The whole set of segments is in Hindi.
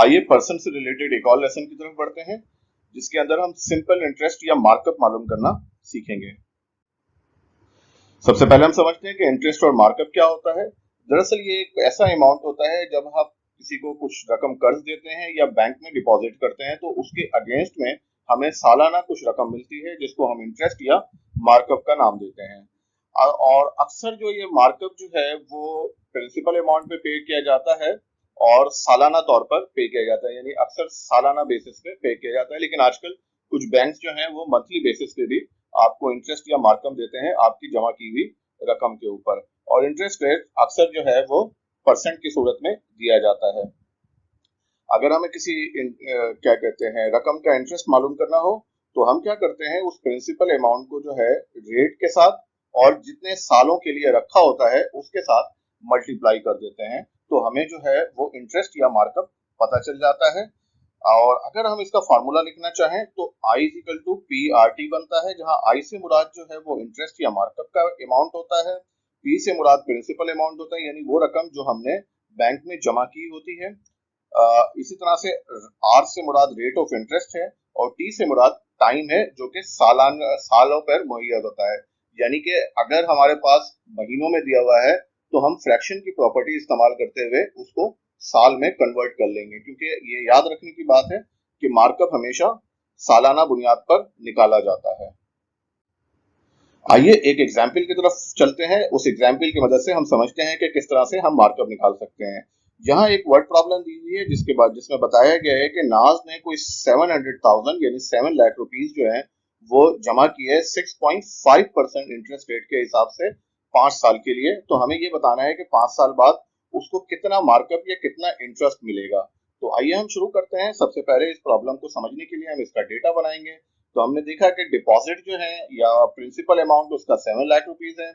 आइए पर्सन से रिलेटेड एक और लेसन की तरफ बढ़ते हैं, जिसके अंदर हम सिंपल इंटरेस्ट या मार्कअप मालूम करना सीखेंगे। सबसे पहले हम समझते हैं कि इंटरेस्ट और मार्कअप क्या होता है। दरअसल ये एक ऐसा अमाउंट होता है जब आप किसी को कुछ रकम कर्ज देते हैं या बैंक में डिपॉजिट करते हैं, तो उसके अगेंस्ट में हमें सालाना कुछ रकम मिलती है, जिसको हम इंटरेस्ट या मार्कअप का नाम देते हैं। और अक्सर जो ये मार्कअप जो है वो प्रिंसिपल अमाउंट पे पे किया जाता है और सालाना तौर पर पे किया जाता है, यानी अक्सर सालाना बेसिस पे पे किया जाता है। लेकिन आजकल कुछ बैंक्स जो हैं वो मंथली बेसिस पे भी आपको इंटरेस्ट या मार्कअप देते हैं आपकी जमा की हुई रकम के ऊपर। और इंटरेस्ट रेट अक्सर जो है वो परसेंट की सूरत में दिया जाता है। अगर हमें किसी क्या कहते हैं रकम का इंटरेस्ट मालूम करना हो, तो हम क्या करते हैं, उस प्रिंसिपल अमाउंट को जो है रेट के साथ और जितने सालों के लिए रखा होता है उसके साथ मल्टीप्लाई कर देते हैं, तो हमें जो है वो इंटरेस्ट या मार्कअप पता चल जाता है। और अगर हम इसका फार्मूला लिखना चाहें तो I is equal to P R T बनता है, जहां आई से मुराद जो है वो इंटरेस्ट या मार्कअप का अमाउंट होता है, पी से मुराद प्रिंसिपल अमाउंट होता है, यानी वो रकम जो हमने बैंक में जमा की होती है। इसी तरह से आर से मुराद रेट ऑफ इंटरेस्ट है और टी से मुराद टाइम है, जो कि सालों पर मुहैया होता है। यानी कि अगर हमारे पास महीनों में दिया हुआ है, तो हम फ्रैक्शन की प्रॉपर्टी इस्तेमाल करते हुए उसको साल में कन्वर्ट कर लेंगे, क्योंकि ये याद रखने की बात है कि मार्कअप हमेशा सालाना बुनियाद पर निकाला जाता है। आइए एक एग्जाम्पल की तरफ चलते हैं, उस एग्जाम्पल की मदद से हम समझते हैं कि किस तरह से हम मार्कअप निकाल सकते हैं। यहाँ एक वर्ड प्रॉब्लम दी हुई है, जिसके बाद जिसमें बताया गया है कि नाज ने कोई 700,000 यानी 7 लाख रुपीज जो है वो जमा किए 6.5% इंटरेस्ट रेट के हिसाब से 5 साल के लिए। तो हमें ये बताना है कि 5 साल बाद उसको कितना मार्कअप या कितना इंटरेस्ट मिलेगा। तो आइए हम शुरू करते हैं। सबसे पहले इस प्रॉब्लम को समझने के लिए हम इसका डेटा बनाएंगे। तो हमने देखा कि डिपॉजिट जो है या प्रिंसिपल अमाउंट उसका 7 लाख रुपीज है।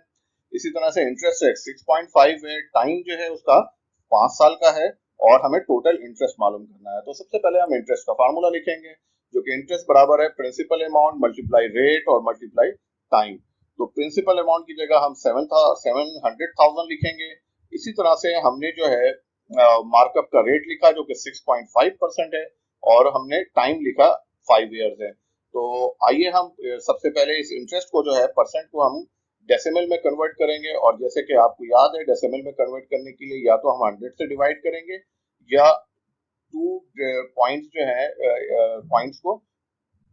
इसी तरह से इंटरेस्ट रेट 6.5 है, टाइम जो है उसका 5 साल का है और हमें टोटल इंटरेस्ट मालूम करना है। तो सबसे पहले हम इंटरेस्ट का फार्मूला लिखेंगे, जो कि इंटरेस्ट बराबर है प्रिंसिपल अमाउंट मल्टीप्लाई रेट और मल्टीप्लाई टाइम। तो प्रिंसिपल अमाउंट की जगह हम 700,000 लिखेंगे। इसी तरह से हमने जो है मार्कअप का रेट लिखा, जो कि 6.5% है, और हमने टाइम लिखा 5 ईयर्स है। तो आइए हम सबसे पहले इस इंटरेस्ट को जो है परसेंट को हम डेसिमल में कन्वर्ट करेंगे। और जैसे कि आपको याद है, डेसिमल में कन्वर्ट करने के लिए या तो हम 100 से डिवाइड करेंगे या टू पॉइंट्स जो है पॉइंट्स को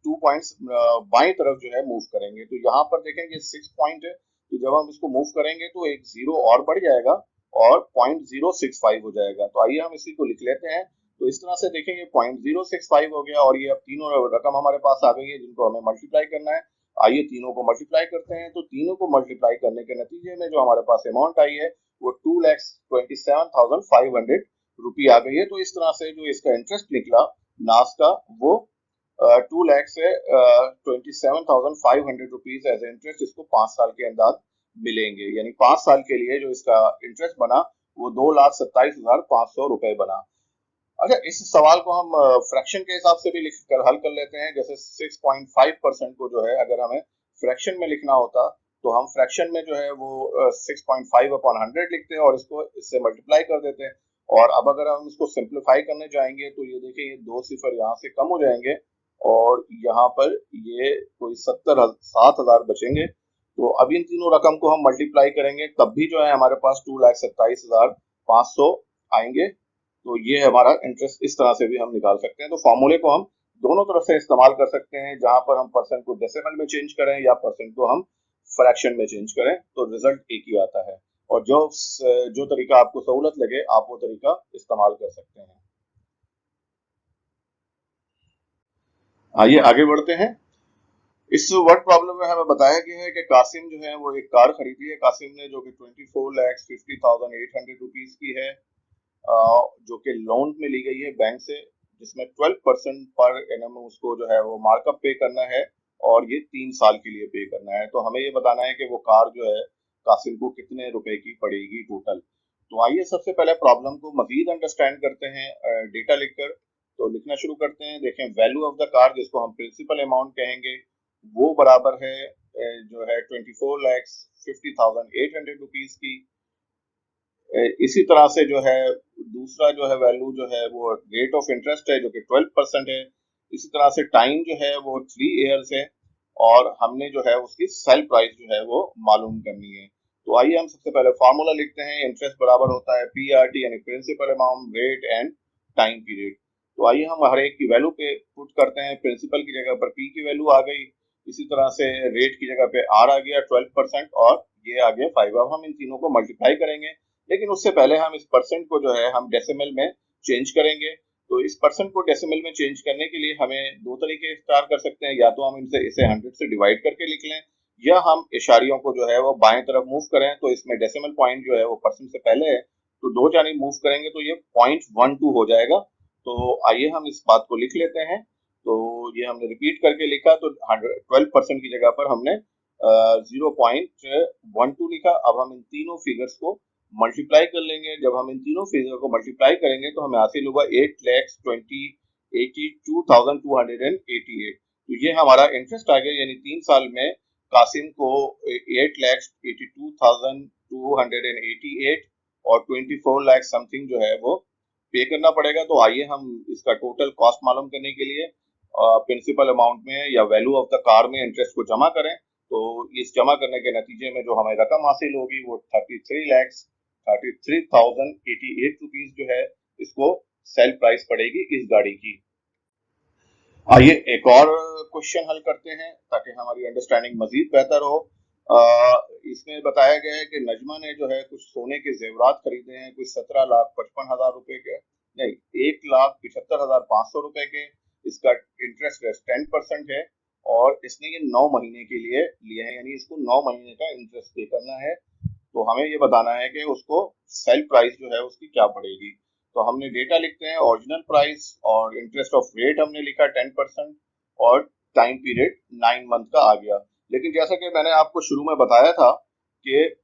2 पॉइंट्स बाएं तरफ जो है मूव करेंगे। तो यहाँ पर देखेंगे 6 पॉइंट है, तो जब हम इसको मूव करेंगे तो एक जीरो और बढ़ जाएगा और 0.065 हो जाएगा। तो आइए हम इसी को लिख लेते हैं। तो इस तरह से देखेंगे 0.065 हो गया और ये अब तीनों रकम हमारे पास आ गई है, जिनको हमें मल्टीप्लाई करना है। आइए तीनों को मल्टीप्लाई करते हैं। तो तीनों को मल्टीप्लाई करने के नतीजे में जो हमारे पास अमाउंट आई है वो 2,27,500 रुपये आ गई है। तो इस तरह से जो इसका इंटरेस्ट निकला नास का, वो 2 लाख से 27,500 रुपीज एज इंटरेस्ट इसको 5 साल के अंदर मिलेंगे। यानी 5 साल के लिए जो इसका इंटरेस्ट बना वो 2,27,500 रुपए बना। अच्छा, इस सवाल को हम फ्रैक्शन के हिसाब से भी लिख कर हल कर लेते हैं। जैसे 6.5% को जो है अगर हमें फ्रैक्शन में लिखना होता, तो हम फ्रैक्शन में जो है वो 6.5/100 लिखते हैं और इसको इससे मल्टीप्लाई कर देते हैं। और अब अगर हम इसको सिंप्लीफाई करने जाएंगे तो ये देखिए, ये 2 सिफर यहाँ से कम हो जाएंगे और यहाँ पर ये कोई 7,000 बचेंगे। तो अब इन तीनों रकम को हम मल्टीप्लाई करेंगे, तब भी जो है हमारे पास 2,27,500 आएंगे। तो ये हमारा इंटरेस्ट इस तरह से भी हम निकाल सकते हैं। तो फॉर्मूले को हम दोनों तरफ से इस्तेमाल कर सकते हैं, जहां पर हम परसेंट को डेसिमल में चेंज करें या परसेंट को हम फ्रैक्शन में चेंज करें, तो रिजल्ट एक ही आता है। और जो तरीका आपको सहूलत लगे आप वो तरीका इस्तेमाल कर सकते हैं। आइए आगे बढ़ते हैं। इस वर्ड प्रॉब्लम में हमें बताया गया है कि कासिम जो है वो एक कार खरीदी है कासिम ने, जो कि 24,50,800 रुपीज की है, जो कि लोन में ली गई है बैंक से, जिसमें 12% पर एनम उसको जो है वो मार्कअप पे करना है और ये 3 साल के लिए पे करना है। तो हमें ये बताना है कि वो कार जो है कासिम को कितने रुपए की पड़ेगी टोटल। तो आइए सबसे पहले प्रॉब्लम को मजीद अंडरस्टैंड करते हैं डेटा लिखकर। तो लिखना शुरू करते हैं। देखें, वैल्यू ऑफ द कार, जिसको हम प्रिंसिपल अमाउंट कहेंगे, वो बराबर है जो है 24,50,800 रुपीज की। इसी तरह से जो है दूसरा जो है वैल्यू जो है वो रेट ऑफ इंटरेस्ट है जो कि 12% है। इसी तरह से टाइम जो है वो 3 ईयर्स है और हमने जो है उसकी सेल प्राइस जो है वो मालूम करनी है। तो आइए हम सबसे पहले फार्मूला लिखते हैं। इंटरेस्ट बराबर होता है पीआरटी यानी principal amount rate and time period. तो आइए हम हर एक की वैल्यू पे पुट करते हैं। प्रिंसिपल की जगह पर पी की वैल्यू आ गई, इसी तरह से रेट की जगह पे आर आ गया 12% और ये आ गया 5। अब हम इन तीनों को मल्टीप्लाई करेंगे, लेकिन उससे पहले हम इस परसेंट को जो है हम डेसिमल में चेंज करेंगे। तो इस परसेंट को डेसिमल में चेंज करने के लिए हमें दो तरीके इख्तियार कर सकते हैं। या तो हम इसे 100 से डिवाइड करके लिख लें, या हम इशारियों को जो है वो बाएं तरफ मूव करें। तो इसमें डेसिमल पॉइंट जो है वो परसेंट से पहले है, तो दो जानिब मूव करेंगे तो ये 0.12 हो जाएगा। तो आइए हम इस बात को लिख लेते हैं। तो ये हमने रिपीट करके लिखा, तो 12% की जगह पर हमने 0.12 लिखा। अब हम इन तीनों फिगर्स को मल्टीप्लाई कर लेंगे। जब हम इन तीनों फिगर को मल्टीप्लाई करेंगे तो हमें हासिल होगा 8,82,288। तो ये हमारा इंटरेस्ट आ गया, यानी 3 साल में कासिम को 8,82,288 और 24 लाख समथिंग जो है वो पे करना पड़ेगा। तो आइए हम इसका टोटल कॉस्ट मालूम करने के लिए प्रिंसिपल अमाउंट में या वैल्यू ऑफ द कार में इंटरेस्ट को जमा करें। तो इस जमा करने के नतीजे में जो हमें रकम हासिल होगी वो 33,33,088 रुपीज जो है इसको सेल प्राइस पड़ेगी इस गाड़ी की। आइए एक और क्वेश्चन हल करते हैं ताकि हमारी अंडरस्टैंडिंग मजीद बेहतर हो। इसमें बताया गया है कि नजमा ने जो है कुछ सोने के जेवरात खरीदे हैं, कुछ 17,55,000 रुपए के, नहीं 1,75,500 रुपए के। इसका इंटरेस्ट रेट 10% है और इसने ये 9 महीने के लिए लिए हैं, यानी इसको 9 महीने का इंटरेस्ट पे करना है। तो हमें ये बताना है कि उसको सेल प्राइस जो है उसकी क्या पड़ेगी। तो हमने डेटा लिखते हैं, ओरिजिनल प्राइस और इंटरेस्ट ऑफ रेट हमने लिखा 10% और टाइम पीरियड 9 मंथ का आ गया। लेकिन जैसा कि मैंने आपको शुरू में बताया था कि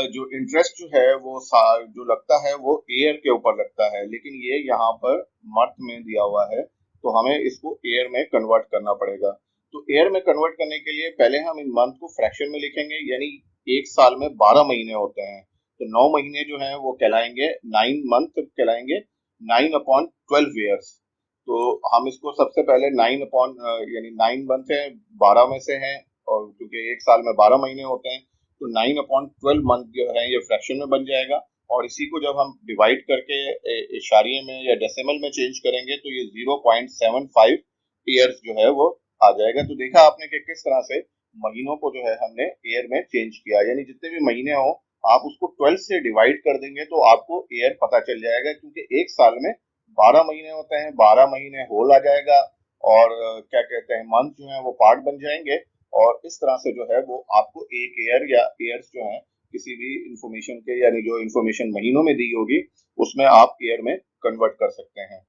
जो इंटरेस्ट जो है वो जो लगता है वो ईयर के ऊपर लगता है, लेकिन ये यहाँ पर मंथ में दिया हुआ है, तो हमें इसको ईयर में कन्वर्ट करना पड़ेगा। तो ईयर में कन्वर्ट करने के लिए पहले हम इन मंथ को फ्रैक्शन में लिखेंगे, यानी एक साल में 12 महीने होते हैं, तो 9 महीने जो हैं वो कहलाएंगे 9 मंथ कहलाएंगे 9/12 ईयर्स। तो हम इसको सबसे पहले 9 अपॉन यानी 9 मंथ है 12 में से हैं, और क्योंकि एक साल में 12 महीने होते हैं तो 9/12 मंथ जो है ये फ्रैक्शन में बन जाएगा। और इसी को जब हम डिवाइड करके इशारिये में या डेसिमल में चेंज करेंगे तो ये 0.75 ईयर्स जो है वो आ जाएगा। तो देखा आपने कि किस तरह से महीनों को जो है हमने ईयर में चेंज किया, यानी जितने भी महीने हो आप उसको 12 से डिवाइड कर देंगे तो आपको ईयर पता चल जाएगा, क्योंकि एक साल में 12 महीने होते हैं, 12 महीने होल आ जाएगा और क्या कहते हैं मंथ जो है वो पार्ट बन जाएंगे। और इस तरह से जो है वो आपको एक ईयर या ईयर्स जो है किसी भी इंफॉर्मेशन के, यानी जो इंफॉर्मेशन महीनों में दी होगी उसमें आप ईयर में कन्वर्ट कर सकते हैं।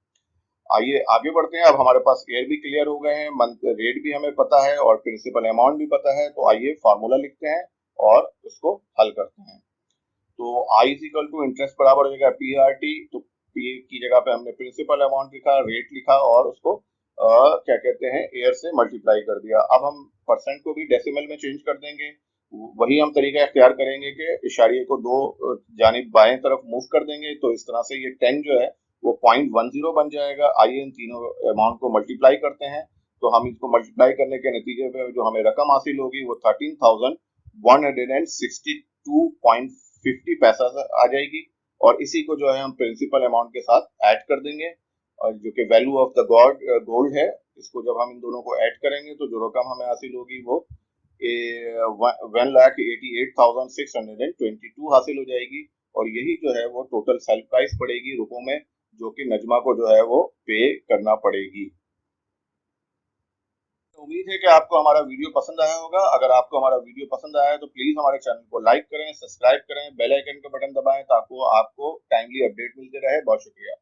आइए आगे बढ़ते हैं। अब हमारे पास ईयर भी क्लियर हो गए हैं, मंथ रेट भी हमें पता है और प्रिंसिपल अमाउंट भी पता है। तो आइए फार्मूला लिखते हैं और उसको हल करते हैं। तो I is equal to interest बराबर हो जाएगा पी आर टी। तो पी की जगह पे हमने प्रिंसिपल अमाउंट लिखा, रेट लिखा और उसको क्या कहते हैं ईयर से मल्टीप्लाई कर दिया। अब हम परसेंट को भी डेसिमल में चेंज कर देंगे। वही हम तरीका इख्तियार करेंगे कि इशारिये को दो जानिब बाएं तरफ मूव कर देंगे, तो इस तरह से ये 10 जो है वो 0.10 बन जाएगा। आइए इन तीनों अमाउंट को मल्टीप्लाई करते हैं। तो हम इसको मल्टीप्लाई करने के नतीजे पे जो हमें रकम हासिल होगी वो 13,162.50 पैसा आ जाएगी। और इसी को जो है हम प्रिंसिपल अमाउंट के साथ ऐड कर देंगे, और जो कि वैल्यू ऑफ द गोल्ड है, इसको जब हम इन दोनों को ऐड करेंगे तो जो रकम हमें हासिल होगी वो 1,88,622 हासिल हो जाएगी। और यही जो है वो टोटल सेल प्राइस पड़ेगी रुपयों में, जो कि नजमा को जो है वो पे करना पड़ेगी। उम्मीद है कि आपको हमारा वीडियो पसंद आया होगा। अगर आपको हमारा वीडियो पसंद आया है तो प्लीज हमारे चैनल को लाइक करें, सब्सक्राइब करें, बेल आइकन का बटन दबाएं ताकि आपको टाइमली अपडेट मिलते रहे। बहुत शुक्रिया।